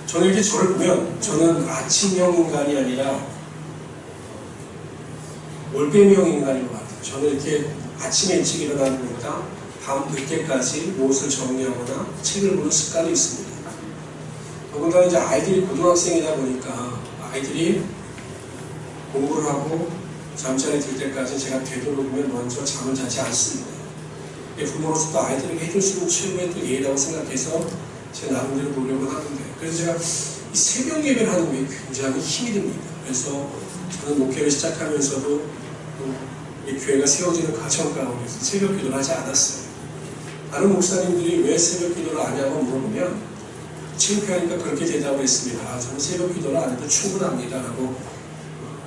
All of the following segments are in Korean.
저는 이렇게 저를 보면 저는 아침형 인간이 아니라 올빼미형 인간인 것 같아요. 저는 이렇게 아침에 일찍 일어나는 것보다 밤 늦게까지 무엇을 정리하거나 책을 보는 습관이 있습니다. 더군다나 이제 아이들이 고등학생이다 보니까 아이들이 공부를 하고 잠자리 들 때까지 제가 되도록이면 먼저 잠을 자지 않습니다. 부모로서도 아이들에게 해줄 수 있는 최고의 또 예의라고 생각해서 제 나름대로 노력을 하는데, 그래서 제가 이 새벽 예배를 하는 게 굉장히 힘이 듭니다. 그래서 저는 목회를 시작하면서도 이 교회가 세워지는 과정 가운데서 새벽 기도를 하지 않았어요. 다른 목사님들이 왜 새벽 기도를 안 하냐고 물어보면 창피하니까 그렇게 대답을 했습니다. 저는 새벽 기도를 안 해도 충분합니다 라고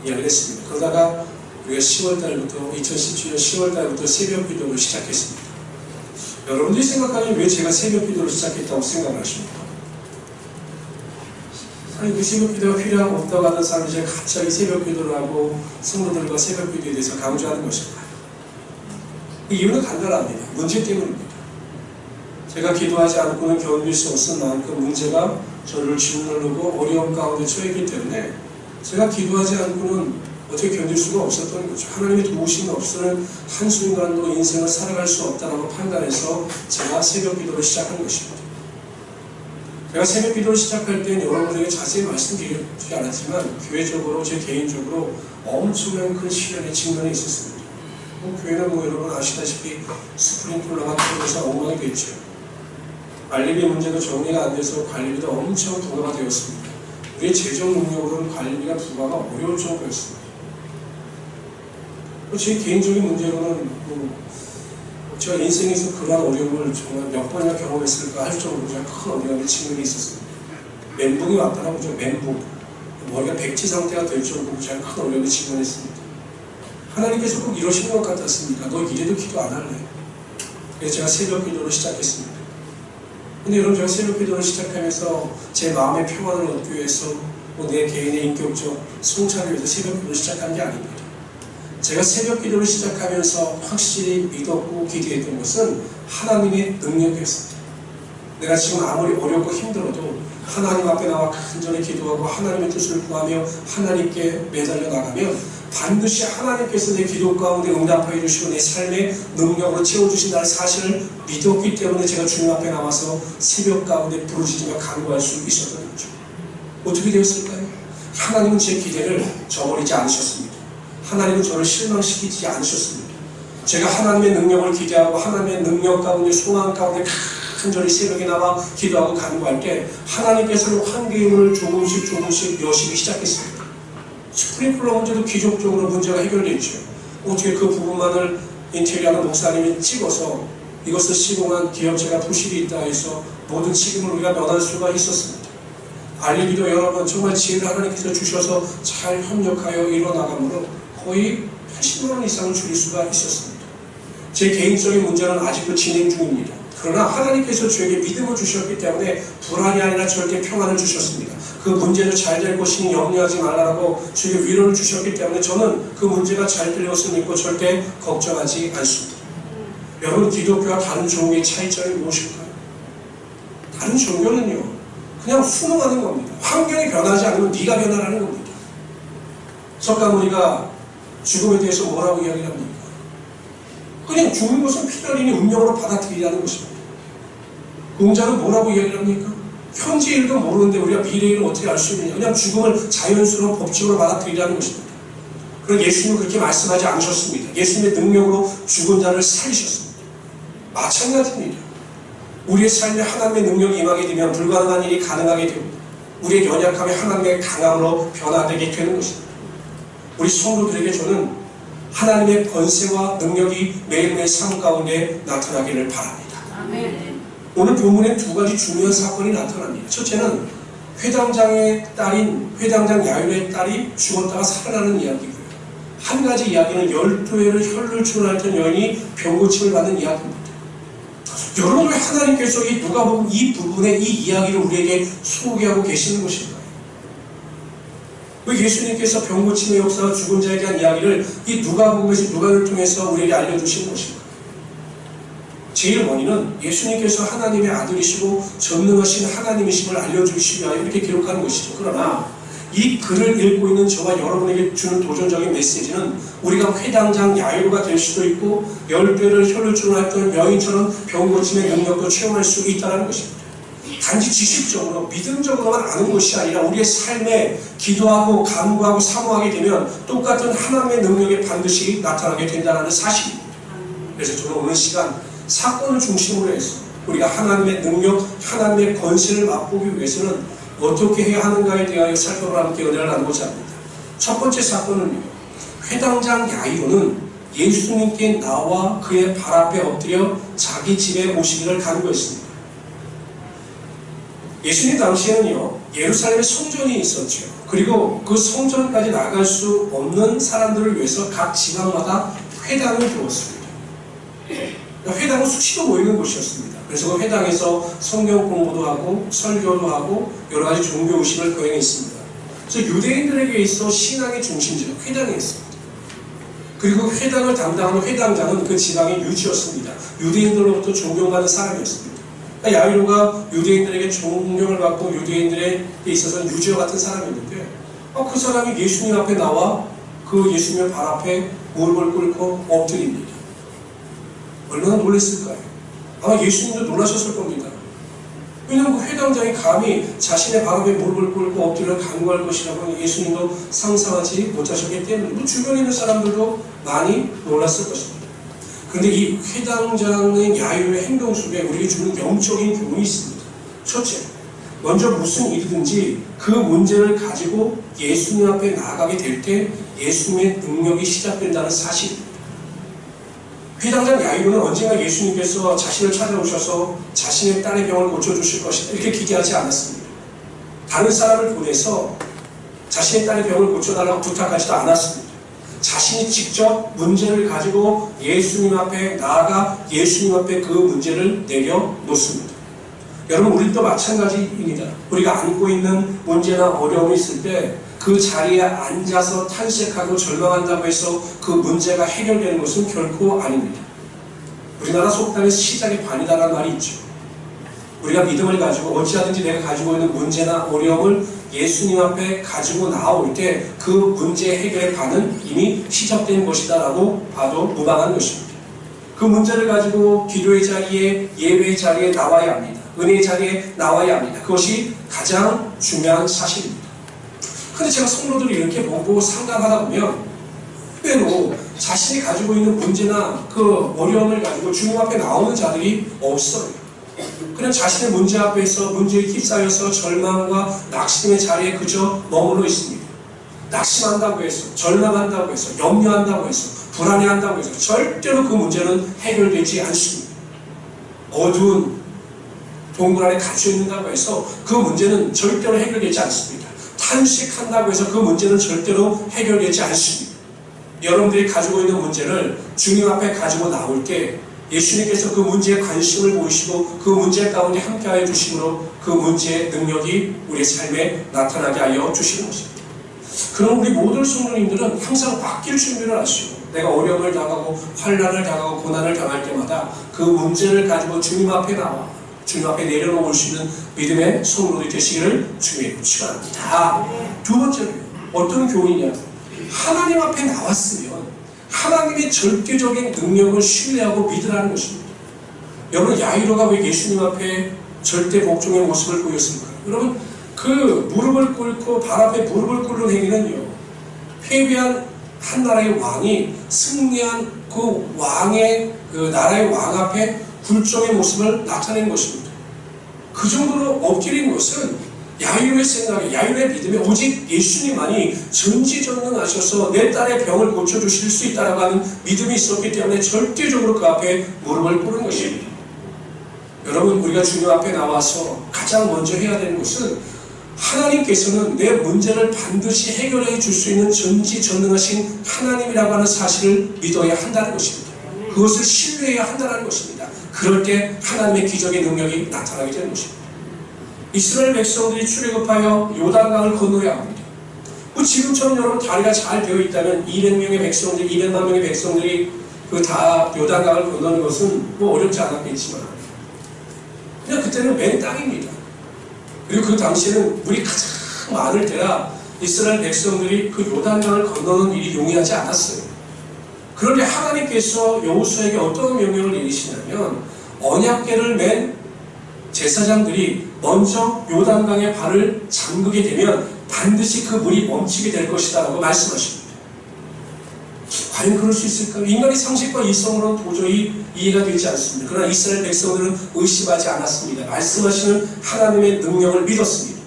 이야기를 했습니다. 그러다가 우리가 10월달부터 2017년 10월달부터 새벽 기도를 시작했습니다. 여러분들이 생각하면 왜 제가 새벽 기도를 시작했다고 생각을 하십니까? 아니, 그 새벽 기도가 필요하고 없다고 하는 사람이 제가 갑자기 새벽 기도를 하고 성도들과 새벽 기도에 대해서 강조하는 것입니다. 그 이유는 간단합니다. 문제 때문입니다. 제가 기도하지 않고는 견딜 수 없을 만큼 문제가 저를 짓누르고 어려움 가운데 처했기 때문에 제가 기도하지 않고는 어떻게 견딜 수가 없었던 거죠. 하나님의 도우심이 없으면 한순간도 인생을 살아갈 수 없다고 판단해서 제가 새벽 기도를 시작한 것입니다. 제가 새벽 기도를 시작할 때는 여러분에게 자세히 말씀드리지 않았지만 교회적으로 제 개인적으로 엄청난 큰 시련의 직면이 있었습니다. 교회는 여러분 아시다시피 스프링클러가 터져서 엉망이 됐죠. 관리비 문제도 정리가 안 돼서 관리비도 엄청 부과가 되었습니다. 우리의 재정 능력으로는 관리비가 부과가 어려울 정도였습니다. 제 개인적인 문제로는 제가 인생에서 그러한 어려움을 정말 몇 번이나 경험했을까 할 정도로 제가 큰 어려움의 측면이 있었습니다. 멘붕이 왔다나 보죠. 멘붕. 머리가 백지 상태가 될 정도로 제가 큰 어려움에 직면했습니다. 하나님께서 꼭 이러시는 것 같았습니까? 너 이래도 기도 안 할래? 그래서 제가 새벽 기도를 시작했습니다. 근데 여러분, 제가 새벽 기도를 시작하면서 제 마음의 평안을 얻기 위해서 내 개인의 인격적 성찰을 위해서 새벽 기도를 시작한 게 아닙니다. 제가 새벽 기도를 시작하면서 확실히 믿었고 기대했던 것은 하나님의 능력이었습니다. 내가 지금 아무리 어렵고 힘들어도 하나님 앞에 나와 간절히 기도하고 하나님의 뜻을 구하며 하나님께 매달려 나가면 반드시 하나님께서 내 기도 가운데 응답하여 주시고 내 삶의 능력으로 채워주신다는 사실을 믿었기 때문에 제가 주님 앞에 나와서 새벽 가운데 부르짖으며 간구할 수 있었던 거죠. 어떻게 되었을까요? 하나님은 제 기대를 저버리지 않으셨습니다. 하나님은 저를 실망시키지 않으셨습니다. 제가 하나님의 능력을 기대하고 하나님의 능력 가운데 소망 가운데 간절히 새벽에 나와 기도하고 간구할 때 하나님께서는 환경의 문을 조금씩 여시기 시작했습니다. 스프링클러 문제도 기적적으로 문제가 해결됐죠. 어떻게 그 부분만을 인테리어하는 목사님이 찍어서 이것을 시공한 기업체가 부실이 있다 해서 모든 책임을 우리가 면할 수가 있었습니다. 알리기도 여러분 정말 지혜를 하나님께서 주셔서 잘 협력하여 이뤄나가므로 거의 80만 이상을 줄일 수가 있었습니다. 제 개인적인 문제는 아직도 진행 중입니다. 그러나 하나님께서 저에게 믿음을 주셨기 때문에 불안이 아니라 절대 평안을 주셨습니다. 그 문제도 잘 될 것이니 염려하지 말라고 저에게 위로를 주셨기 때문에 저는 그 문제가 잘 될 것을 믿고 절대 걱정하지 않습니다. 여러분, 기독교와 다른 종교의 차이점이 무엇일까요? 다른 종교는요, 그냥 순응하는 겁니다. 환경이 변하지 않으면 네가 변하라는 겁니다. 석가모니가 죽음에 대해서 뭐라고 이야기를 합니까? 그냥 죽는 것은 필연이니 운명으로 받아들이라는 것입니다. 공자는 뭐라고 이야기를 합니까? 현재 일도 모르는데 우리가 미래 일을 어떻게 알 수 있느냐? 그냥 죽음을 자연스러운 법칙으로 받아들이라는 것입니다. 그러나 예수님은 그렇게 말씀하지 않으셨습니다. 예수님의 능력으로 죽은 자를 살리셨습니다. 마찬가지입니다. 우리의 삶에 하나님의 능력이 임하게 되면 불가능한 일이 가능하게 됩니다. 우리의 연약함이 하나님의 강함으로 변화되게 되는 것입니다. 우리 성도들에게 저는 하나님의 권세와 능력이 매일매일 삶 가운데 나타나기를 바랍니다. 아멘. 오늘 본문에 두 가지 중요한 사건이 나타납니다. 첫째는 회당장의 딸인 회당장 야율의 딸이 죽었다가 살아나는 이야기고요. 한 가지 이야기는 12회를 혈를 출원했던 여인이 병고침을 받는 이야기입니다. 여러분, 왜 하나님께서 이 누가복음 이 부분에 이 이야기를 우리에게 소개하고 계시는 것인가요? 왜 예수님께서 병고침의 역사와 죽은 자에 대한 이야기를 이 누가복음에서 누가를 통해서 우리에게 알려주시는 것인가요? 제일 원인은 예수님께서 하나님의 아들이시고 전능하신 하나님이심을 알려주시기 위하여 이렇게 기록하는 것이죠. 그러나 이 글을 읽고 있는 저와 여러분에게 주는 도전적인 메시지는 우리가 회당장 야이로가 될 수도 있고 열대를 혈루증을 앓던 여인처럼 병고침의 능력도 체험할 수 있다는 것입니다. 단지 지식적으로 믿음적으로만 아는 것이 아니라 우리의 삶에 기도하고 간구하고 사모하게 되면 똑같은 하나님의 능력이 반드시 나타나게 된다는 사실입니다. 그래서 저는 오늘 시간 사건을 중심으로 해서 우리가 하나님의 능력, 하나님의 권세를 맛보기 위해서는 어떻게 해야 하는가에 대하여 살펴보라 함께 은혜를 나누고자 합니다. 첫 번째 사건은요, 회당장 야이로는 예수님께 나와 그의 발 앞에 엎드려 자기 집에 오시기를 간구했습니다. 예수님 당시에는요, 예루살렘에 성전이 있었죠. 그리고 그 성전까지 나갈 수 없는 사람들을 위해서 각 지방마다 회당을 두었습니다. 회당은 수시로 모이는 곳이었습니다. 그래서 그 회당에서 성경 공부도 하고 설교도 하고 여러 가지 종교 의식을 거행했습니다. 그래서 유대인들에게 있어 신앙의 중심지는 회당이었습니다. 그리고 회당을 담당하는 회당장은 그 지방의 유지였습니다. 유대인들로부터 존경받는 사람이었습니다. 야이로가 유대인들에게 존경을 받고 유대인들에 있어서 유지와 같은 사람이었는데 그 사람이 예수님 앞에 나와 그 예수님의 발 앞에 무릎을 꿇고 엎드립니다. 얼마나 놀랐을까요? 아마 예수님도 놀라셨을 겁니다. 왜냐하면 그 회당장이 감히 자신의 발 앞에 무릎을 꿇고 엎드려 간구할 것이라고 예수님도 상상하지 못하셨기 때문에 주변에 있는 사람들도 많이 놀랐을 것입니다. 그런데 이 회당장의 야이로의 행동 속에 우리에게 주는 영적인 교훈이 있습니다. 첫째, 먼저 무슨 일이든지 그 문제를 가지고 예수님 앞에 나아가게 될 때 예수님의 능력이 시작된다는 사실입니다. 회당장 야이로는 언젠가 예수님께서 자신을 찾아오셔서 자신의 딸의 병을 고쳐주실 것이다 이렇게 기대하지 않았습니다. 다른 사람을 보내서 자신의 딸의 병을 고쳐달라고 부탁하지도 않았습니다. 자신이 직접 문제를 가지고 예수님 앞에 나아가 예수님 앞에 그 문제를 내려놓습니다. 여러분, 우리도 마찬가지입니다. 우리가 안고 있는 문제나 어려움이 있을 때 그 자리에 앉아서 탄식하고 절망한다고 해서 그 문제가 해결되는 것은 결코 아닙니다. 우리나라 속담에서 시작이 반이다라는 말이 있죠. 우리가 믿음을 가지고 어찌하든지 내가 가지고 있는 문제나 어려움을 예수님 앞에 가지고 나올 때 그 문제 해결의 반은 이미 시작된 것이다 라고 봐도 무방한 것입니다. 그 문제를 가지고 기도의 자리에, 예배의 자리에 나와야 합니다. 은혜의 자리에 나와야 합니다. 그것이 가장 중요한 사실입니다. 그런데 제가 성도들이 이렇게 보고 상담하다 보면 때로 자신이 가지고 있는 문제나 그 어려움을 가지고 주님 앞에 나오는 자들이 없어요. 그냥 자신의 문제 앞에서 문제에 휩싸여서 절망과 낙심의 자리에 그저 머물러 있습니다. 낙심한다고 해서, 절망한다고 해서, 염려한다고 해서, 불안해한다고 해서 절대로 그 문제는 해결되지 않습니다. 어두운 동굴 안에 갇혀 있는다고 해서 그 문제는 절대로 해결되지 않습니다. 탄식한다고 해서 그 문제는 절대로 해결되지 않습니다. 여러분들이 가지고 있는 문제를 주님 앞에 가지고 나올 때 예수님께서 그 문제에 관심을 보이시고 그 문제 가운데 함께하여 주심으로 그 문제의 능력이 우리의 삶에 나타나게 하여 주시는 것입니다. 그럼 우리 모든 성도님들은 항상 맡길 준비를 하시고 내가 어려움을 당하고 환난을 당하고 고난을 당할 때마다 그 문제를 가지고 주님 앞에 나와 주님 앞에 내려놓을 수 있는 믿음의 성도들이 되시기를 주님의 축원합니다. 두 번째로 어떤 교훈이냐? 하나님 앞에 나왔으면 하나님의 절대적인 능력을 신뢰하고 믿으라는 것입니다. 여러분, 야이로가 왜 예수님 앞에 절대 복종의 모습을 보였습니까? 여러분, 그 무릎을 꿇고 발 앞에 무릎을 꿇는 행위는요, 패배한 한 나라의 왕이 승리한 그 왕의 그 나라의 왕 앞에 굴종의 모습을 나타낸 것입니다. 그 정도로 엎드린 것은 야이로의 생각에, 야이로의 믿음에 오직 예수님만이 전지전능하셔서 내 딸의 병을 고쳐주실 수 있다라고 하는 믿음이 있었기 때문에 절대적으로 그 앞에 무릎을 꿇은 것입니다. 여러분, 우리가 주님 앞에 나와서 가장 먼저 해야 되는 것은 하나님께서는 내 문제를 반드시 해결해 줄 수 있는 전지전능하신 하나님이라고 하는 사실을 믿어야 한다는 것입니다. 그것을 신뢰해야 한다는 것입니다. 그럴 때 하나님의 기적의 능력이 나타나게 되는 것입니다. 이스라엘 백성들이 출애굽하여 요단강을 건너야 합니다. 지금처럼 여러분 다리가 잘 되어 있다면 200명의 백성들, 200만 명의 백성들이 그 다 요단강을 건너는 것은 뭐 어렵지 않았겠지만 그냥 그때는 맨 땅입니다. 그리고 그 당시에는 물이 가장 많을 때라 이스라엘 백성들이 그 요단강을 건너는 일이 용이하지 않았어요. 그런데 하나님께서 여호수아에게 어떤 명령을 내리시냐면 언약궤를 맨 제사장들이 먼저 요단강에 발을 잠그게 되면 반드시 그 물이 멈추게 될 것이다 라고 말씀하십니다. 과연 그럴 수 있을까요? 인간의 상식과 이성으로는 도저히 이해가 되지 않습니다. 그러나 이스라엘 백성들은 의심하지 않았습니다. 말씀하시는 하나님의 능력을 믿었습니다.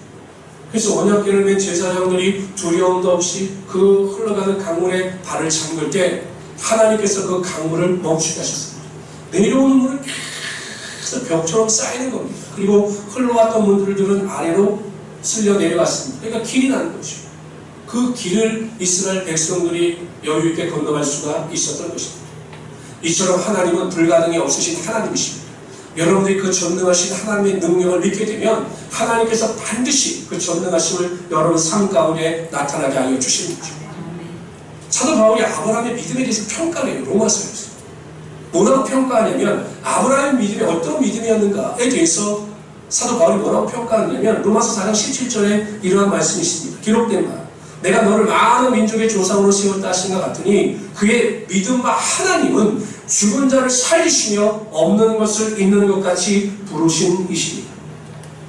그래서 언약궤를 맨 제사장들이 두려움도 없이 그 흘러가는 강물에 발을 잠글 때 하나님께서 그 강물을 멈추게 하셨습니다. 내려오는 물은 계속 벽처럼 쌓이는 겁니다. 그리고 흘러왔던 물들은 아래로 쓸려 내려갔습니다. 그러니까 길이 나는 거죠. 그 길을 이스라엘 백성들이 여유있게 건너갈 수가 있었던 것입니다. 이처럼 하나님은 불가능이 없으신 하나님이십니다. 여러분들이 그 전능하신 하나님의 능력을 믿게 되면 하나님께서 반드시 그 전능하심을 여러분 삶 가운데 나타나게 하여 주시는 거죠. 사도 바울이 아브라함의 믿음에 대해서 평가를 해요. 로마서에서. 뭐라고 평가하냐면 아브라함의 믿음이 어떤 믿음이었는가에 대해서 사도 바울이 뭐라고 평가하냐면 로마서 4장 17절에 이러한 말씀이 있습니다. 기록된 바 내가 너를 많은 민족의 조상으로 세웠다 하신 것 같으니 그의 믿음과 하나님은 죽은 자를 살리시며 없는 것을 있는 것 같이 부르신 이십니다.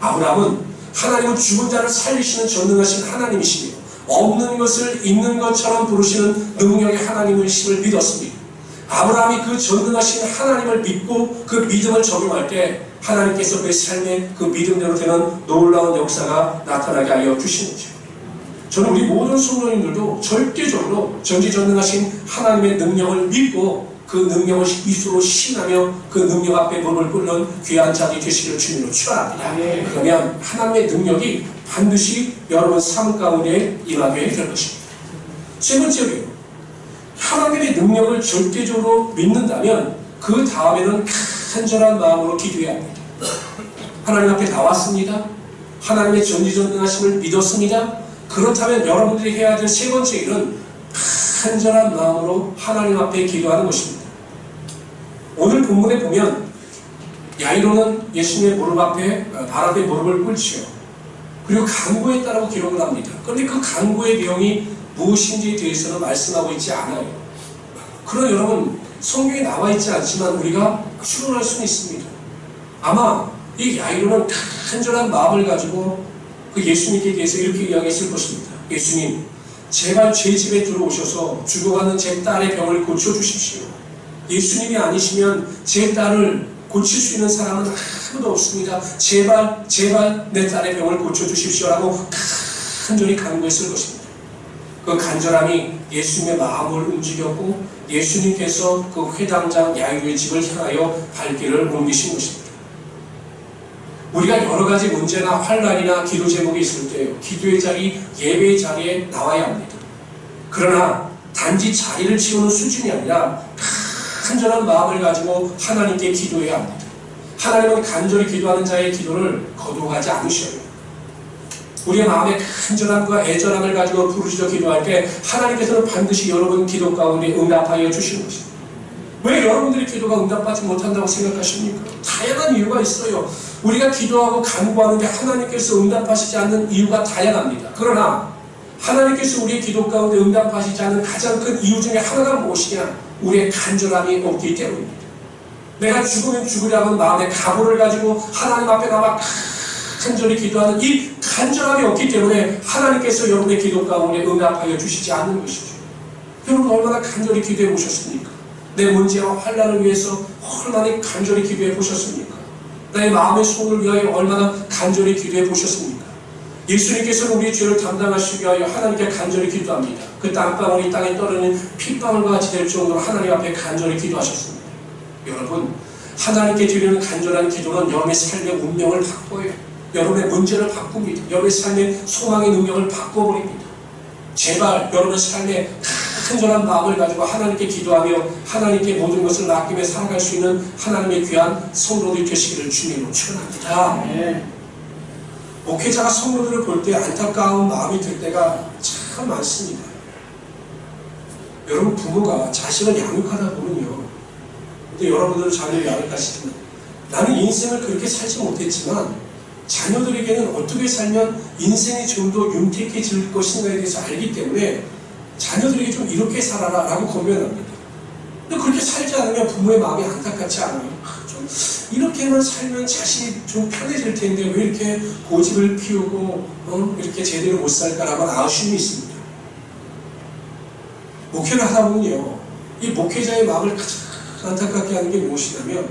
아브라함은 하나님은 죽은 자를 살리시는 전능하신 하나님이시며 없는 것을 있는 것처럼 부르시는 능력의 하나님이심을 믿었습니다. 아브라함이 그 전능하신 하나님을 믿고 그 믿음을 적용할 때 하나님께서 그의 삶에 그 믿음대로 되는 놀라운 역사가 나타나게 하여 주시는 거죠. 저는 우리 모든 성도님들도 절대적으로 전지전능하신 하나님의 능력을 믿고 그 능력을 스스로 신하며 그 능력 앞에 무릎을 꿇는 귀한 자들이 되시기를 주님으로 축원합니다. 그러면 하나님의 능력이 반드시 여러분 삶 가운데 임하게 될 것입니다. 세 번째로요. 하나님의 능력을 절대적으로 믿는다면 그 다음에는 간절한 마음으로 기도해야 합니다. 하나님 앞에 나왔습니다. 하나님의 전지전능하심을 믿었습니다. 그렇다면 여러분들이 해야 될 세 번째 일은 간절한 마음으로 하나님 앞에 기도하는 것입니다. 오늘 본문에 보면 야이로는 예수님의 무릎 앞에 발 앞에 무릎을 꿇지요. 그리고 간구했다라고 기록을 합니다. 그런데 그 간구의 내용이 무엇인지에 대해서는 말씀하고 있지 않아요. 그러나 여러분 성경에 나와 있지 않지만 우리가 추론할 수는 있습니다. 아마 이 야이로는 간절한 마음을 가지고 그 예수님께 대해서 이렇게 이야기했을 것입니다. 예수님, 제발 제 집에 들어오셔서 죽어가는 제 딸의 병을 고쳐주십시오. 예수님이 아니시면 제 딸을 고칠 수 있는 사람은 아무도 없습니다. 제발 내 딸의 병을 고쳐주십시오라고 간절히 간구했을 것입니다. 그 간절함이 예수님의 마음을 움직였고 예수님께서 그 회당장 야이로의 집을 향하여 발길을 옮기신 것입니다. 우리가 여러 가지 문제나 환란이나 기도 제목이 있을 때요. 기도의 자리, 예배의 자리에 나와야 합니다. 그러나 단지 자리를 치우는 수준이 아니라 간절한 마음을 가지고 하나님께 기도해야 합니다. 하나님은 간절히 기도하는 자의 기도를 거두어가지 않으셔요. 우리의 마음에 간절함과 애절함을 가지고 부르짖어 기도할 때 하나님께서는 반드시 여러분 기도 가운데 응답하여 주시는 것입니다. 왜 여러분들이 기도가 응답받지 못한다고 생각하십니까? 다양한 이유가 있어요. 우리가 기도하고 간구하는데 하나님께서 응답하시지 않는 이유가 다양합니다. 그러나 하나님께서 우리의 기도 가운데 응답하시지 않는 가장 큰 이유 중에 하나가 무엇이냐? 우리의 간절함이 없기 때문입니다. 내가 죽으면 죽으려는 마음의 각오를 가지고 하나님 앞에 나와 간절히 기도하는 이 간절함이 없기 때문에 하나님께서 여러분의 기도 가운데 응답하여 주시지 않는 것이죠. 여러분 얼마나 간절히 기도해 보셨습니까? 내 문제와 환란을 위해서 얼마나 간절히 기도해 보셨습니까? 나의 마음의 소원을 위하여 얼마나 간절히 기도해 보셨습니까? 예수님께서는 우리의 죄를 담당하시기 위하여 하나님께 간절히 기도합니다. 그 땀방울이 땅에 떨어지는 핏방울과 같이 될 정도로 하나님 앞에 간절히 기도하셨습니다. 여러분, 하나님께 드리는 간절한 기도는 여러분의 삶의 운명을 바꿔요. 여러분의 문제를 바꿉니다. 여러분의 삶의 소망의 능력을 바꿔버립니다. 제발 여러분의 삶에 간절한 마음을 가지고 하나님께 기도하며 하나님께 모든 것을 맡기며 살아갈 수 있는 하나님의 귀한 성도들이 되시기를 주님으로 축원합니다. 목회자가 성도들을 볼 때 안타까운 마음이 들 때가 참 많습니다. 여러분 부모가 자식을 양육하다 보면요 근데 여러분들은 자녀들이 알까 싶지만 나는 인생을 그렇게 살지 못했지만 자녀들에게는 어떻게 살면 인생이 좀 더 윤택해질 것인가에 대해서 알기 때문에 자녀들에게 좀 이렇게 살아라 라고 권면합니다. 근데 그렇게 살지 않으면 부모의 마음이 안타깝지 않아요? 좀 이렇게만 살면 자식이 좀 편해질 텐데 왜 이렇게 고집을 피우고 이렇게 제대로 못 살까라고 아쉬움이 있습니다. 목회를 하다 보면요, 이 목회자의 마음을 가장 안타깝게 하는 게 무엇이냐면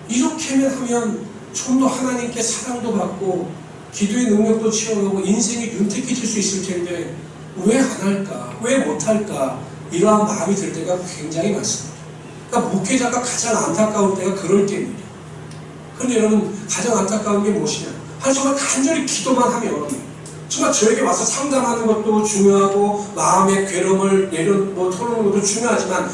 이렇게만 하면 좀 더 하나님께 사랑도 받고 기도의 능력도 채워가고 인생이 윤택해질 수 있을 텐데 왜 안 할까? 왜 못 할까? 이러한 마음이 들 때가 굉장히 많습니다. 그러니까 목회자가 가장 안타까울 때가 그럴 때입니다. 그런데 여러분, 가장 안타까운 게 무엇이냐? 정말 간절히 기도만 하면 정말 저에게 와서 상담하는 것도 중요하고 마음의 괴로움을 털어놓는 것도 중요하지만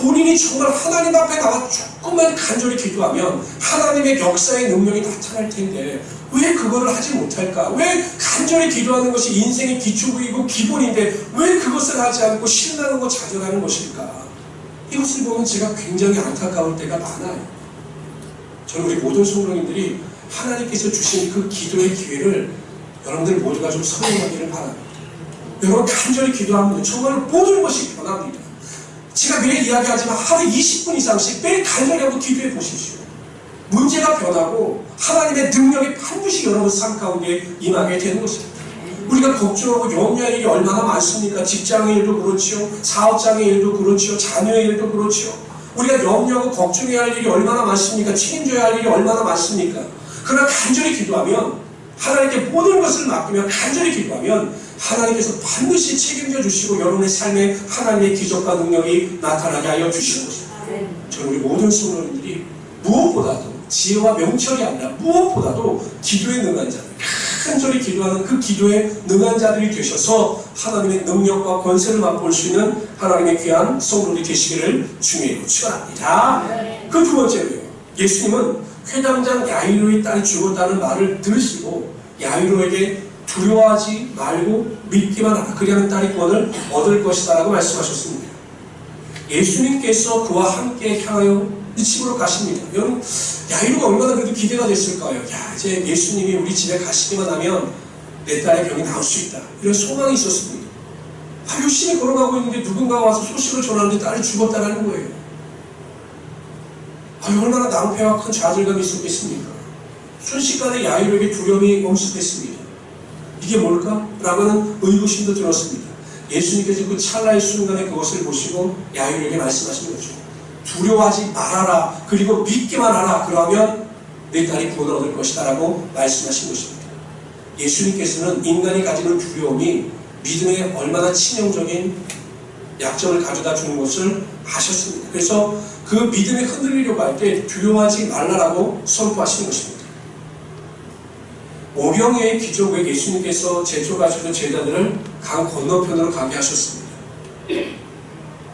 본인이 정말 하나님 앞에 나와 조금만 간절히 기도하면 하나님의 역사의 능력이 나타날 텐데 왜 그거를 하지 못할까? 왜 간절히 기도하는 것이 인생의 기초부이고 기본인데 왜 그것을 하지 않고 신나는 좌절하는 것일까? 이것을 보면 제가 굉장히 안타까울 때가 많아요. 저는 우리 모든 성도님들이 하나님께서 주신 그 기도의 기회를 여러분들 모두가 좀 선용하기를 바랍니다. 여러분 간절히 기도하면 정말 모든 것이 변합니다. 제가 매일 이야기하지만 하루 20분 이상씩 매일 간절히 하고 기도해 보십시오. 문제가 변하고 하나님의 능력이 반드시 여러분 삶 가운데 임하게 되는 것입니다. 우리가 걱정하고 염려할 일이 얼마나 많습니까? 직장의 일도 그렇지요, 사업장의 일도 그렇지요, 자녀의 일도 그렇지요. 우리가 염려하고 걱정해야 할 일이 얼마나 많습니까? 책임져야 할 일이 얼마나 많습니까? 그러나 간절히 기도하면, 하나님께 모든 것을 맡기면, 간절히 기도하면 하나님께서 반드시 책임져 주시고 여러분의 삶에 하나님의 기적과 능력이 나타나게 하여 주시는 것입니다. 저는 우리 모든 성도님들이 무엇보다도 지혜와 명철이 아니라 무엇보다도 기도에 능한 자들, 간절히 기도하는 그 기도에 능한 자들이 되셔서 하나님의 능력과 권세를 맛볼 수 있는 하나님의 귀한 성도들이 되시기를 주님으로 축원합니다. 그 두 번째로요, 예수님은 회당장 야이로의 딸이 죽었다는 말을 들으시고 야이로에게 두려워하지 말고 믿기만 하라, 그리하면 딸이 구원을 얻을 것이다 라고 말씀하셨습니다. 예수님께서 그와 함께 향하여 이 집으로 가십니다. 여러분, 야이로가 얼마나 그래도 기대가 됐을까요? 야, 이제 예수님이 우리 집에 가시기만 하면 내 딸의 병이 나을 수 있다, 이런 소망이 있었습니다. 열심히 걸어가고 있는데 누군가가 와서 소식을 전하는데 딸이 죽었다라는 거예요. 얼마나 낭패와 큰 좌절감이 있었겠습니까? 순식간에 야이로에게 두려움이 엄습했습니다. 이게 뭘까? 라고는 의구심도 들었습니다. 예수님께서 그 찰나의 순간에 그것을 보시고 야이로에게 말씀하신 거죠. 두려워하지 말아라, 그리고 믿기만 하라, 그러면 내 딸이 구원을 얻을 것이다 라고 말씀하신 것입니다. 예수님께서는 인간이 가지는 두려움이 믿음에 얼마나 치명적인 약점을 가져다 주는 것을 아셨습니다. 그래서 그 믿음이 흔들리려고 할 때 두려워하지 말라라고 선포하시는 것입니다. 오병이의 기적 후에 예수님께서 제초가시던 제자들을 강 건너편으로 가게 하셨습니다.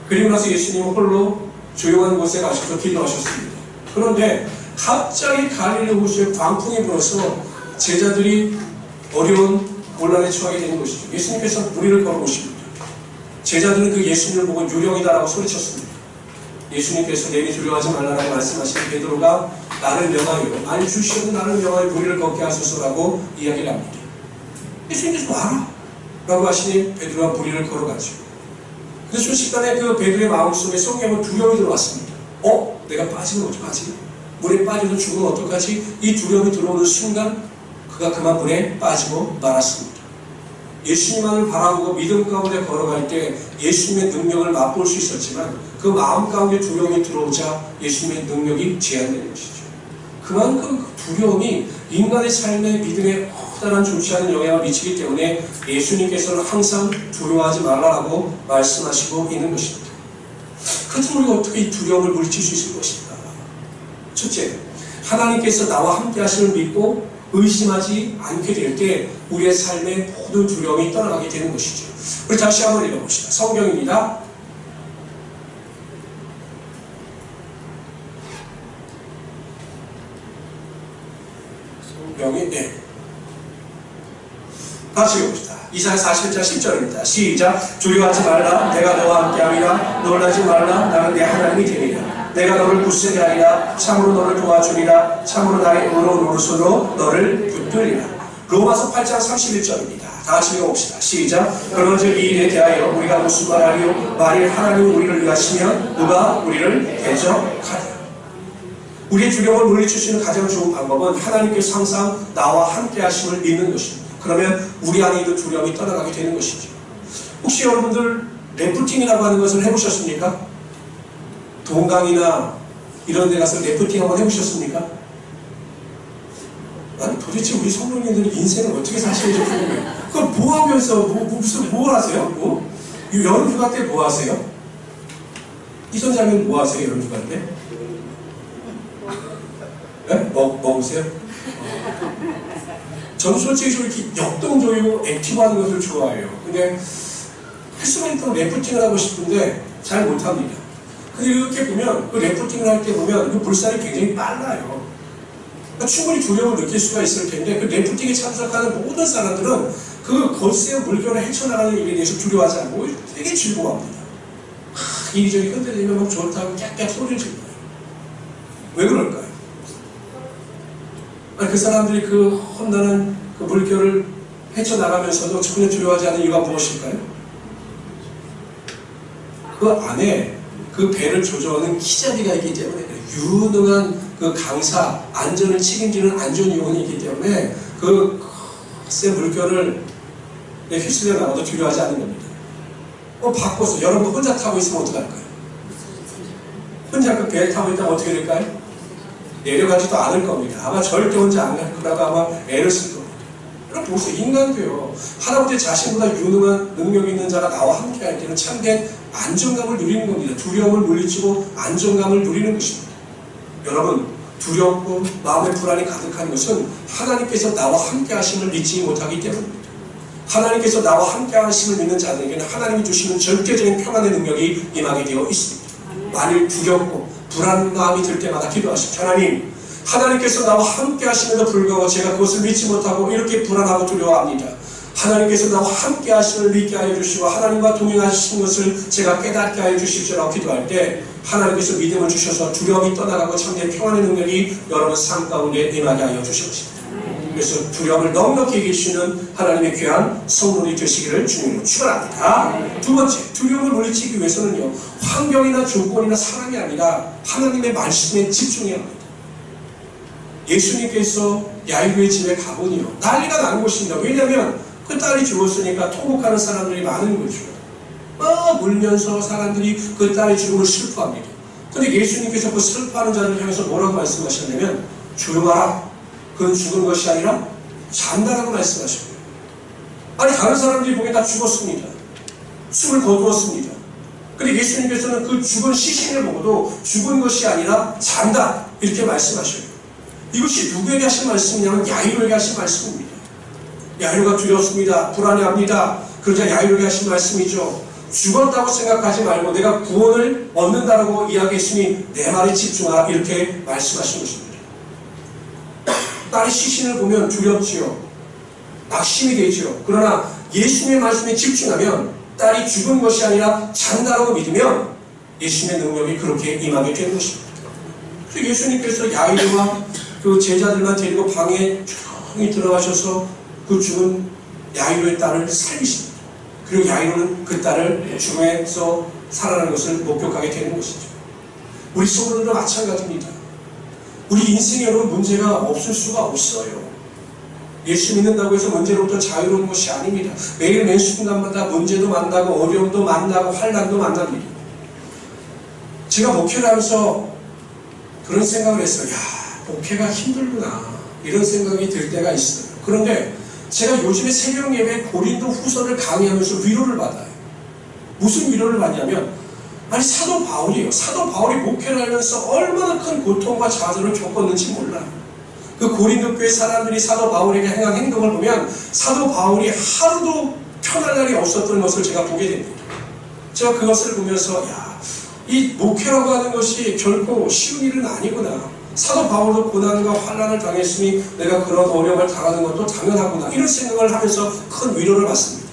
그리고 나서 예수님은 홀로 조용한 곳에 가셔서 기도하셨습니다. 그런데 갑자기 갈릴리 호수에 광풍이 불어서 제자들이 어려운 곤란에 처하게 되는 것이죠. 예수님께서 무리를 걸어오십니다. 제자들은 그 예수님을 보고 유령이다라고 소리쳤습니다. 예수님께서 내니 두려워하지 말라라고 말씀하신 베드로가 나를 명하여, 아니 주시옵고 나를 명하여 무리를 걷게 하소서라고 이야기를 합니다. 예수님께서 와라 라고 하시니 베드로가 무리를 걸어가죠. 근데 순식간에 그 베드로의 마음속에 성령은 두려움이 들어왔습니다. 내가 빠지면 어떡하지? 물에 빠져도 죽으면 어떡하지? 이 두려움이 들어오는 순간 그가 그만 물에 빠지고 말았습니다. 예수님만을 바라보고 믿음 가운데 걸어갈 때 예수님의 능력을 맛볼 수 있었지만 그 마음 가운데 두려움이 들어오자 예수님의 능력이 제한되는 것이죠. 그만큼 그 두려움이 인간의 삶의 믿음에 커다란 좋지 않은 영향을 미치기 때문에 예수님께서는 항상 두려워하지 말라라고 말씀하시고 있는 것입니다. 그렇다면 우리가 어떻게 이 두려움을 물리칠 수 있을 것인가? 첫째, 하나님께서 나와 함께 하심을 믿고 의심하지 않게 될 때 우리의 삶의 모든 두려움이 떠나가게 되는 것이죠. 우리 다시 한번 읽어봅시다. 성경입니다. 성경이 다시 읽어봅시다. 이사야 47장 10절입니다. 시작. 두려워하지 말라. 내가 너와 함께함이라. 놀라지 말라. 나는 내 하나님이 되리라. 내가 너를 굳세게 하리라. 참으로 너를 도와주리라. 참으로 나의 의로운 오른손으로 너를 붙들리라. 로마서 8장 31절입니다. 다 같이 읽어봅시다. 시작. 그런즉 이 일에 대하여 우리가 무슨 말하리요? 만일 하나님이 우리를 위하시면 누가 우리를 대적하리요? 우리의 두려움을 물리치시는 가장 좋은 방법은 하나님께서 항상 나와 함께 하심을 믿는 것입니다. 그러면 우리 안에 있는 두려움이 떠나가게 되는 것이죠. 혹시 여러분들 래프팅이라고 하는 것을 해보셨습니까? 동강이나 이런 데 가서 래프팅 한번 해보셨습니까? 아니 도대체 우리 성도님들은 인생을 어떻게 사시는지 궁금해요. 그걸 뭐 하면서 무슨 뭘 하세요? 뭐? 여름 휴가 때 뭐 하세요? 이 선장님 뭐 하세요? 여름 휴가 때? 네? 먹으세요? 저는 솔직히 좀 이렇게 역동적이고 액티브한 것을 좋아해요. 근데 할 수만 있다면 래프팅을 하고 싶은데 잘 못합니다. 근데 이렇게 보면 그 래프팅을 할 때 보면 그 물살이 굉장히 빨라요. 그러니까 충분히 두려움을 느낄 수가 있을 텐데 그 래프팅에 참석하는 모든 사람들은 그 거센 물결을 헤쳐나가는 일에 대해서 두려워하지 않고 되게 즐거워합니다. 이리저리 흔들리면 막 좋다고 깍깍 소리를 질러요. 왜 그럴까요? 아니, 그 사람들이 그 험난한 그 물결을 헤쳐나가면서도 전혀 두려워하지 않는 이유가 무엇일까요? 그 안에 그 배를 조정하는 기자비가 있기 때문에 유능한 그 강사, 안전을 책임지는 안전요원이 있기 때문에 그 센 물결을 휘슬려 나가도 두려워하지 않는 겁니다. 바꿔서 여러분 혼자 타고 있으면 어떡할까요? 혼자 그 배에 타고 있다면 어떻게 될까요? 내려가지도 않을 겁니다. 아마 절대 혼자 안 갈 거라고 아마 애를 쓸 겁니다. 여러분 보세요. 인간도요. 할아버지 자신보다 유능한 능력 있는 자가 나와 함께 할 때는 참된 안정감을 누리는 겁니다. 두려움을 물리치고 안정감을 누리는 것입니다. 여러분 두렵고 마음의 불안이 가득한 것은 하나님께서 나와 함께 하심을 믿지 못하기 때문입니다. 하나님께서 나와 함께 하심을 믿는 자들에게는 하나님이 주시는 절대적인 평안의 능력이 임하게 되어 있습니다. 만일 두렵고 불안한 마음이 들 때마다 기도하십시오. 하나님께서 나와 함께 하심에도 불구하고 제가 그것을 믿지 못하고 이렇게 불안하고 두려워합니다. 하나님께서 나와 함께 하심을 믿게 하여 주시고 하나님과 동행하신 것을 제가 깨닫게 하여 주십시오라고 기도할 때 하나님께서 믿음을 주셔서 두려움이 떠나가고 참된 평안의 능력이 여러분 삶 가운데 임하게 하여 주십시오. 그래서 두려움을 넉넉히 이기시는 하나님의 귀한 성도이 되시기를 주님으로 축원합니다. 두 번째, 두려움을 물리치기 위해서는요, 환경이나 조건이나 사람이 아니라 하나님의 말씀에 집중해야 합니다. 예수님께서 야이로의 집에 가보니요, 난리가 난 것입니다. 왜냐하면 그 딸이 죽었으니까 통곡하는 사람들이 많은 거죠. 울면서 사람들이 그 딸이 죽음을 슬퍼합니다. 근데 예수님께서 그 슬퍼하는 자를 향해서 뭐라고 말씀하셨냐면 조용하라. 그건 죽은 것이 아니라 잔다라고 말씀하셨어요. 아니 다른 사람들이 보기에 다 죽었습니다. 숨을 거두었습니다. 근데 예수님께서는 그 죽은 시신을 보고도 죽은 것이 아니라 잔다 이렇게 말씀하셔요. 이것이 누구에게 하신 말씀이냐면 야이로에게 하신 말씀입니다. 야이로가 두렵습니다. 불안해합니다. 그러자 야이로에게 하신 말씀이죠. 죽었다고 생각하지 말고 내가 구원을 얻는다라고 이야기했으니 내 말에 집중하라 이렇게 말씀하신 것입니다. 딸의 시신을 보면 두렵지요. 낙심이 되지요. 그러나 예수님의 말씀에 집중하면 딸이 죽은 것이 아니라 잔다라고 믿으면 예수님의 능력이 그렇게 임하게 되는 것입니다. 그래서 예수님께서 야이로와 그 제자들만 데리고 방에 조용히 들어가셔서 그 죽은 야이로의 딸을 살리십니다. 그리고 야이로는 그 딸을 죽음에서 살아나는 것을 목격하게 되는 것이죠. 우리 성도들도 마찬가지입니다. 우리 인생에 여러분 문제가 없을 수가 없어요. 예수 믿는다고 해서 문제로부터 자유로운 것이 아닙니다. 매일 매 순간마다 문제도 만나고 어려움도 만나고 환난도 만납니다. 제가 목회를 하면서 그런 생각을 했어요. 야, 목회가 힘들구나 이런 생각이 들 때가 있어요. 그런데 제가 요즘에 새벽 예배 고린도 후서를 강의하면서 위로를 받아요. 무슨 위로를 받냐면 아니 사도 바울이에요. 사도 바울이 목회를 하면서 얼마나 큰 고통과 좌절을 겪었는지 몰라요. 그 고린도 교회 사람들이 사도 바울에게 행한 행동을 보면 사도 바울이 하루도 편할 날이 없었던 것을 제가 보게 됩니다. 제가 그것을 보면서 야, 이 목회라고 하는 것이 결코 쉬운 일은 아니구나. 사도 바울도 고난과 환난을 당했으니 내가 그런 어려움을 당하는 것도 당연하구나. 이런 생각을 하면서 큰 위로를 받습니다.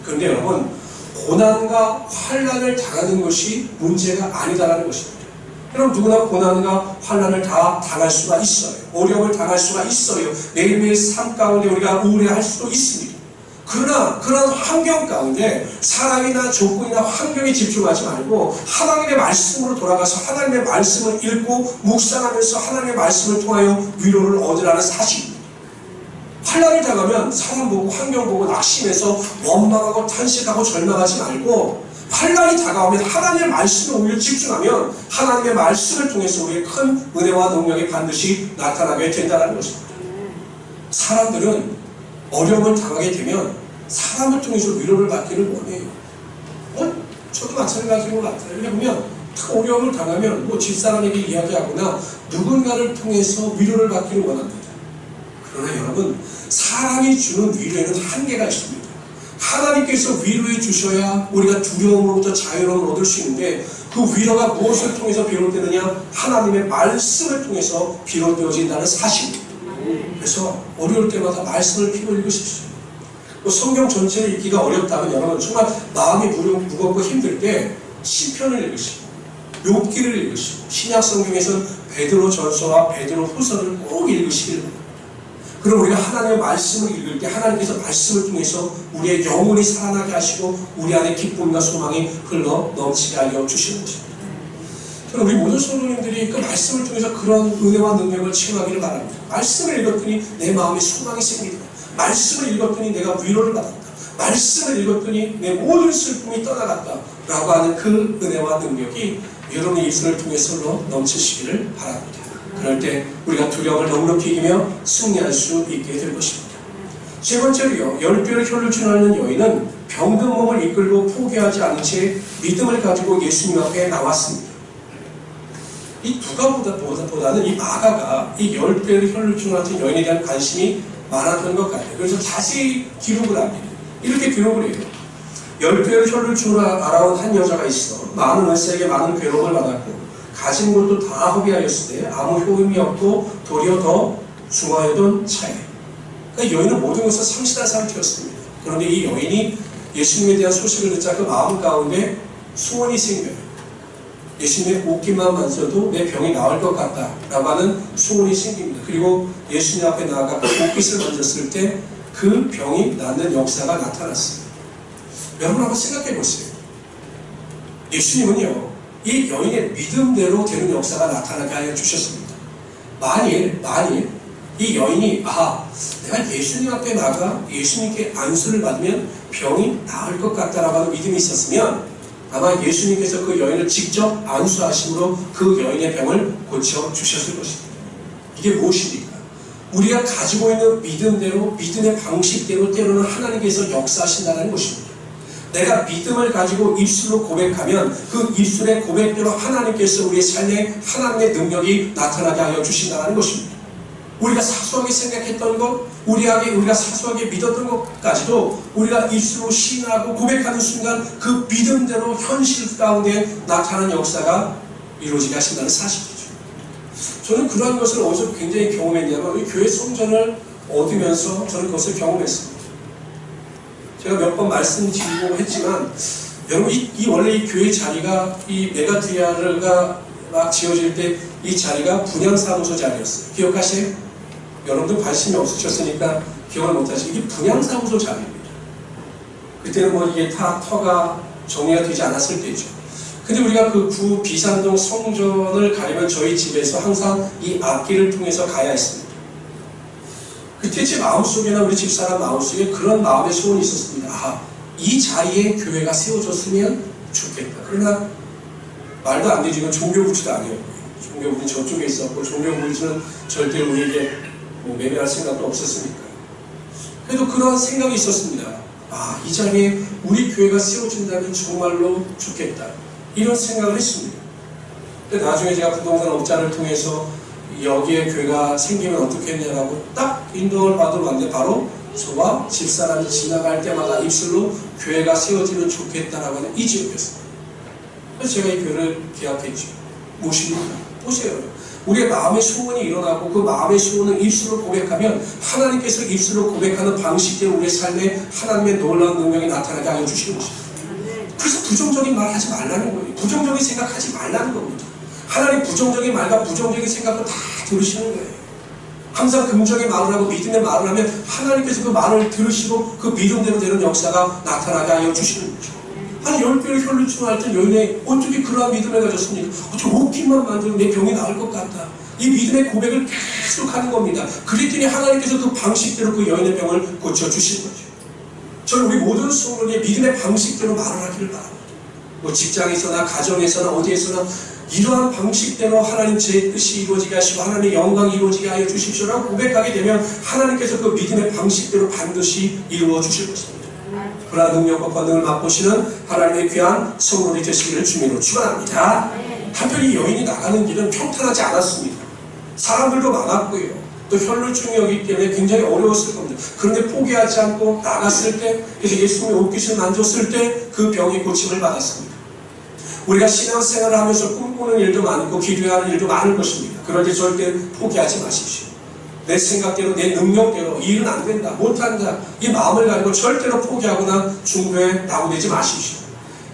그런데 여러분, 고난과 환난을 당하는 것이 문제가 아니다라는 것입니다. 여러분, 누구나 고난과 환난을 다 당할 수가 있어요. 어려움을 당할 수가 있어요. 매일매일 삶 가운데 우리가 우울해할 수도 있습니다. 그러나 그런 환경 가운데 사람이나 조건이나 환경에 집중하지 말고 하나님의 말씀으로 돌아가서 하나님의 말씀을 읽고 묵상하면서 하나님의 말씀을 통하여 위로를 얻으라는 사실입니다. 환난을 당하면 사람 보고 환경 보고 낙심해서 원망하고 탄식하고 절망하지 말고, 환난이 다가오면 하나님의 말씀에 오히려 집중하면 하나님의 말씀을 통해서 우리의 큰 은혜와 능력이 반드시 나타나게 된다는 것입니다. 사람들은 어려움을 당하게 되면 사람을 통해서 위로를 받기를 원해요. 저도 마찬가지인 것 같아요. 왜냐하면 어려움을 당하면 집사람에게 이야기하거나 누군가를 통해서 위로를 받기를 원합니다. 그러나 여러분, 사람이 주는 위로에는 한계가 있습니다. 하나님께서 위로해 주셔야 우리가 두려움으로부터 자유로움을 얻을 수 있는데, 그 위로가 무엇을 통해서 비롯되느냐? 하나님의 말씀을 통해서 비롯되어진다는 사실입니다. 그래서 어려울 때마다 말씀을 피고 읽으십시오. 성경 전체를 읽기가 어렵다면 여러분, 정말 마음이 무겁고 힘들 때 시편을 읽으시고 욥기를 읽으시고, 신약 성경에서는 베드로 전서와 베드로 후서를 꼭 읽으시길 바랍니다. 그럼 우리가 하나님의 말씀을 읽을 때 하나님께서 말씀을 통해서 우리의 영혼이 살아나게 하시고 우리 안에 기쁨과 소망이 흘러 넘치게 하여 주시는 것입니다. 저는 우리 모든 성도님들이 그 말씀을 통해서 그런 은혜와 능력을 체험하기를 바랍니다. 말씀을 읽었더니 내 마음에 소망이 생깁니다. 말씀을 읽었더니 내가 위로를 받았다. 말씀을 읽었더니 내 모든 슬픔이 떠나갔다 라고 하는 그 은혜와 능력이 여러분의 입술을 통해서 흘러 넘치시기를 바랍니다. 그럴 때 우리가 두려움을 넉넉히 이기며 승리할 수 있게 될 것입니다. 세 번째로요, 10개의 혈을 주나는 여인은 병든 몸을 이끌고 포기하지 않은 채 믿음을 가지고 예수님 앞에 나왔습니다. 이 누가보다는 이 마가가 이 10개의 혈을 주나는 여인에 대한 관심이 많았던 것 같아요. 그래서 자세히 기록을 합니다. 이렇게 기록을 해요. 10개의 혈을 주나 알아온 한 여자가 있어 많은 의사에게 많은 괴로움을 받았고 가진 것도 다 허비하였을 때 아무 효임이 없고 도리어 더 중하여던 차에, 그러니까 여인은 모든 것을 상실한 상태였습니다. 그런데 이 여인이 예수님에 대한 소식을 듣자 그 마음 가운데 소원이 생겨요. 예수님의 옷깃만 만져도 내 병이 나을 것 같다 라고 하는 소원이 생깁니다. 그리고 예수님 앞에 나아가 그 옷깃을 만졌을 때 그 병이 낫는 역사가 나타났습니다. 여러분 한번 생각해 보세요. 예수님은요, 이 여인의 믿음대로 되는 역사가 나타나게 하여 주셨습니다. 만일 이 여인이 내가 예수님 앞에 나가 예수님께 안수를 받으면 병이 나을 것 같다라고 하는 믿음이 있었으면 아마 예수님께서 그 여인을 직접 안수하심으로 그 여인의 병을 고쳐주셨을 것입니다. 이게 무엇입니까? 우리가 가지고 있는 믿음대로, 믿음의 방식대로 때로는 하나님께서 역사하신다는 것입니다. 내가 믿음을 가지고 입술로 고백하면 그 입술의 고백대로 하나님께서 우리의 삶에 하나님의 능력이 나타나게 하여 주신다는 것입니다. 우리가 사소하게 생각했던 것, 우리가 사소하게 믿었던 것까지도 우리가 입술로 시인하고 고백하는 순간 그 믿음대로 현실 가운데 나타나는 역사가 이루어지게 하신다는 사실이죠. 저는 그러한 것을 어디서 굉장히 경험했냐면 우리 교회 성전을 얻으면서 저는 그것을 경험했습니다. 제가 몇 번 말씀드리고 했지만 여러분 원래 이 교회 자리가 이 메가트리아가 막 지어질 때 이 자리가 분양사무소 자리였어요. 기억하세요? 여러분들 관심이 없으셨으니까 기억을 못하시고 이게 분양사무소 자리입니다. 그때는 이게 터가 정리가 되지 않았을 때죠. 근데 우리가 그 구 비산동 성전을 가려면 저희 집에서 항상 이 앞길을 통해서 가야 했습니다. 그때 제 마음속에나 우리 집사람 마음속에 그런 마음의 소원이 있었습니다. 이 자리에 교회가 세워졌으면 좋겠다. 그러나 말도 안 되지. 이건 종교부지도 아니었고요. 종교부지는 저쪽에 있었고 종교부지는 절대 우리에게 매매할 생각도 없었으니까요. 그래도 그런 생각이 있었습니다. 이 자리에 우리 교회가 세워진다면 정말로 좋겠다. 이런 생각을 했습니다. 근데 나중에 제가 부동산 업자를 통해서 여기에 교회가 생기면 어떻게 했냐라고 딱 인도를 받으러 왔는데 바로 저와 집사람이 지나갈 때마다 입술로 교회가 세워지면 좋겠다라고 하는 이 지역이었습니다. 그래서 제가 이 교회를 계약했죠. 무엇입니까? 보세요. 우리의 마음의 소원이 일어나고 그 마음의 소원을 입술로 고백하면 하나님께서 입술로 고백하는 방식대로 우리의 삶에 하나님의 놀라운 능력이 나타나게 하여 주시는 것입니다. 그래서 부정적인 말 하지 말라는 거예요. 부정적인 생각하지 말라는 겁니다. 하나님 부정적인 말과 부정적인 생각도 다 들으시는 거예요. 항상 긍정의 말을 하고 믿음의 말을 하면 하나님께서 그 말을 들으시고 그 믿음대로 되는 역사가 나타나게 하여 주시는 거죠. 아니 10개를 혈루증 앓던 여인이 어떻게 그러한 믿음을 가졌습니까? 어떻게 먹기만 만들면 내 병이 나을 것 같다. 이 믿음의 고백을 계속 하는 겁니다. 그랬더니 하나님께서 그 방식대로 그 여인의 병을 고쳐주신 거죠. 저는 우리 모든 성도의 믿음의 방식대로 말을 하기를 바랍니다. 뭐 직장에서나 가정에서나 어디에서나 이러한 방식대로 하나님 제 뜻이 이루어지게 하시고 하나님의 영광이 이루어지게 하여 주십시오라고 고백하게 되면 하나님께서 그 믿음의 방식대로 반드시 이루어 주실 것입니다. 그러한 능력과 권능을 맛보시는 하나님의 귀한 성도들이 되시기를 주님으로 축원합니다. 한편 이 여인이 나가는 길은 평탄하지 않았습니다. 사람들도 많았고요. 또 혈루증이었기 때문에 굉장히 어려웠을 겁니다. 그런데 포기하지 않고 나갔을 때, 그래서 예수님의 옷깃을 만졌을 때 그 병이 고침을 받았습니다. 우리가 신앙생활을 하면서 꿈꾸는 일도 많고 기도해야 하는 일도 많을 것입니다. 그런데 절대 포기하지 마십시오. 내 생각대로 내 능력대로 이 일은 안 된다, 못한다, 이 마음을 가지고 절대로 포기하거나 중도에 나오내지 마십시오.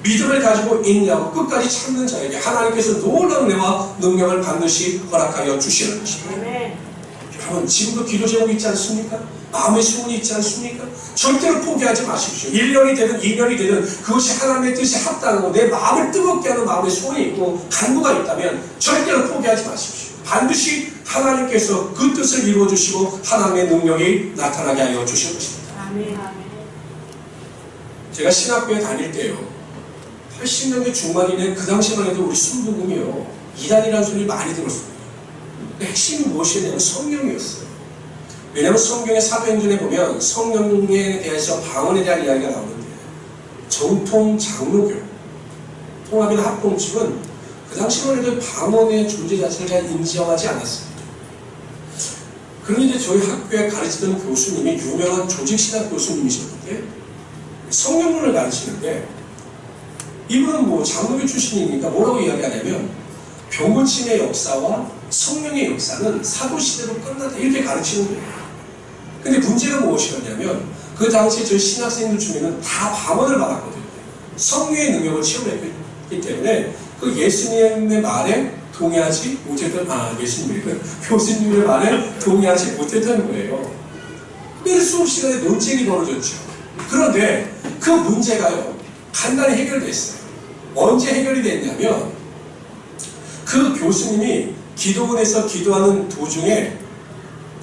믿음을 가지고 인내하고 끝까지 참는 자에게 하나님께서 놀라운 은혜와 능력을 반드시 허락하여 주시는 것입니다. 여러분 지금도 기도 제목이 있지 않습니까? 마음의 소원이 있지 않습니까? 절대로 포기하지 마십시오. 1년이 되든 2년이 되든 그것이 하나님의 뜻이 합당하고 내 마음을 뜨겁게 하는 마음의 소원이 있고 간구가 있다면 절대로 포기하지 마십시오. 반드시 하나님께서 그 뜻을 이루어주시고 하나님의 능력이 나타나게 하여 주실 것입니다. 제가 신학교에 다닐 때요, 80년대 중반이면 그 당시만 해도 우리 순복음이요, 이단이라는 소리 많이 들었습니다. 핵심이 무엇이냐면 성령이었어요. 왜냐하면 성경의 사도행전에 보면 성령에 대해서 방언에 대한 이야기가 나오는데 정통 장로교, 통합이나 합동측은 그 당시만 해도 방언의 존재 자체를 잘 인정하지 않았습니다. 그런데 저희 학교에 가르치던 교수님이 유명한 조직신학 교수님이셨는데 성령론을 가르치는데 이분은 뭐 장로교 출신이니까 뭐라고 이야기하냐면 병고침의 역사와 성령의 역사는 사도시대로 끝났다 이렇게 가르치는 거예요. 근데 문제가 무엇이었냐면 그 당시에 저희 신학생들 중에는 다 방언을 받았거든요. 성령의 능력을 체험했기 때문에 그 예수님의 말에 동의하지 못했던, 교수님의 말에 동의하지 못했던 거예요. 그래서 수업 시간에 논쟁이 벌어졌죠. 그런데 그 문제가요, 간단히 해결됐어요. 언제 해결이 됐냐면 그 교수님이 기도원에서 기도하는 도중에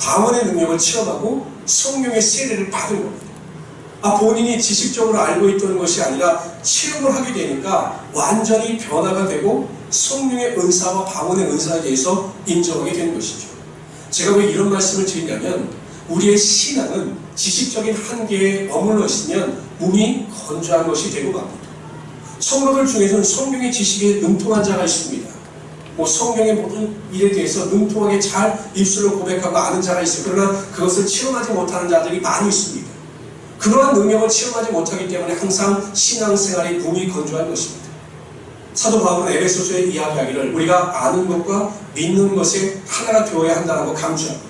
방언의 능력을 체험하고 성령의 세례를 받은 겁니다. 본인이 지식적으로 알고 있던 것이 아니라 체험을 하게 되니까 완전히 변화가 되고 성령의 은사와 방언의 은사에 대해서 인정하게 되는 것이죠. 제가 왜 이런 말씀을 드리냐면 우리의 신앙은 지식적인 한계에 머물러 있으면 몸이 건조한 것이 되고 맙니다. 성도들 중에서는 성령의 지식에 능통한 자가 있습니다. 성경의 모든 일에 대해서 능통하게 잘 입술로 고백하고 아는 자가 있어요. 그러나 그것을 체험하지 못하는 자들이 많이 있습니다. 그러한 능력을 체험하지 못하기 때문에 항상 신앙생활이 몸이 건조한 것입니다. 사도 바울은 에베소서에 이야기하기를 우리가 아는 것과 믿는 것에 하나가 되어야 한다고 강조합니다.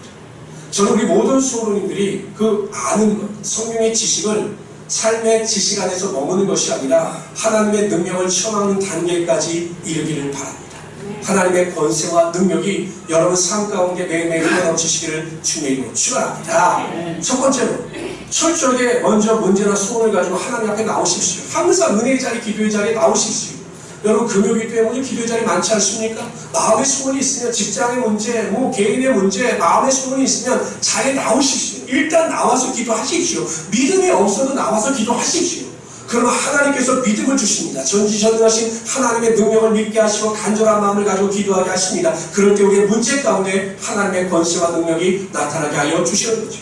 저는 우리 모든 수호론인들이 그 아는 것, 성령의 지식을 삶의 지식 안에서 머무는 것이 아니라 하나님의 능력을 체험하는 단계까지 이르기를 바랍니다. 하나님의 권세와 능력이 여러분 삶 가운데 매일매일 흘러넘치시기를 주님의 이름으로 축원합니다. 첫 번째로 철저하게 먼저 문제나 소원을 가지고 하나님 앞에 나오십시오. 항상 은혜의 자리, 기도의 자리에 나오십시오. 여러분 금요일 때문에 기도의 자리 많지 않습니까? 마음의 소원이 있으면 직장의 문제, 개인의 문제, 마음의 소원이 있으면 자리에 나오십시오. 일단 나와서 기도하십시오. 믿음이 없어도 나와서 기도하십시오. 그러면 하나님께서 믿음을 주십니다. 전지전능하신 하나님의 능력을 믿게 하시고 간절한 마음을 가지고 기도하게 하십니다. 그럴 때 우리의 문제 가운데 하나님의 권세와 능력이 나타나게 하여 주시는 거죠.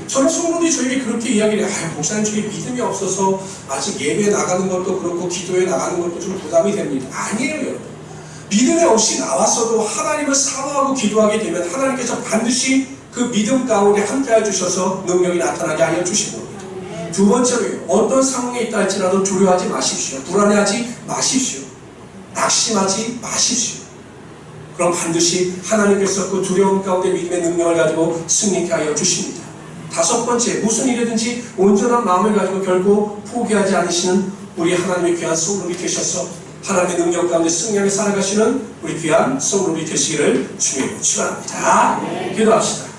저는 성도들이 저에게 그렇게 이야기를 해요. 목사님 저게 믿음이 없어서 아직 예배에 나가는 것도 그렇고 기도에 나가는 것도 좀 부담이 됩니다. 아니에요 여러분. 믿음이 없이 나와서도 하나님을 사모하고 기도하게 되면 하나님께서 반드시 그 믿음 가운데 함께해 주셔서 능력이 나타나게 하여 주신 겁니다. 두 번째로요, 어떤 상황에 있다 할지라도 두려워하지 마십시오. 불안해하지 마십시오. 낙심하지 마십시오. 그럼 반드시 하나님께서 그 두려움 가운데 믿음의 능력을 가지고 승리케 하여 주십니다. 다섯 번째, 무슨 일이든지 온전한 마음을 가지고 결코 포기하지 않으시는 우리 하나님의 귀한 성도들이 계셔서 하나님의 능력 가운데 승리하게 살아가시는 우리 귀한 성도들이 되시기를 주님으로 축원합니다. 기도합시다.